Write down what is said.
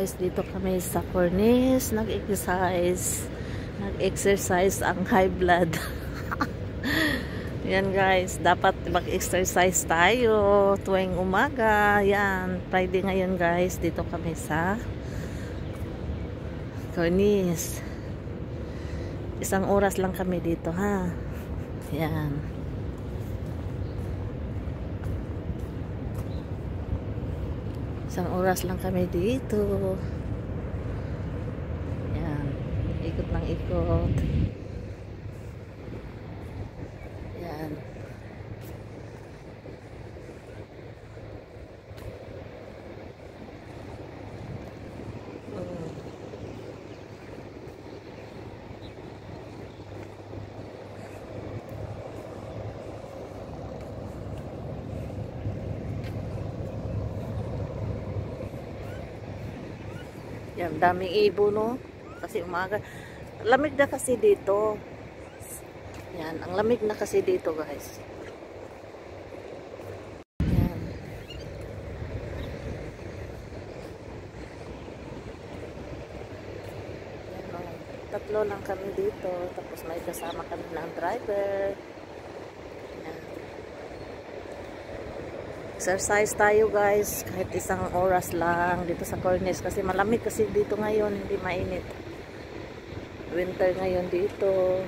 Guys, dito kami sa Cornice, nag-exercise ang high blood. Yan guys, dapat mag-exercise tayo tuwing umaga. Yan, Friday ngayon guys, dito kami sa Cornice. 1 oras lang kami dito ha. Yan. Isang oras lang kami dito. Yan. Ikot ng ikot. Yan. Yan, daming ibon no. Kasi umaga. Lamig na kasi dito. Yan, ang lamig na kasi dito guys. Yan. Yan, oh. 3 lang kami dito. Tapos may kasama kami ng driver. Yan. Exercise tayo guys, kahit 1 oras lang dito sa Cornice kasi malamig kasi dito ngayon, hindi mainit. Winter ngayon dito.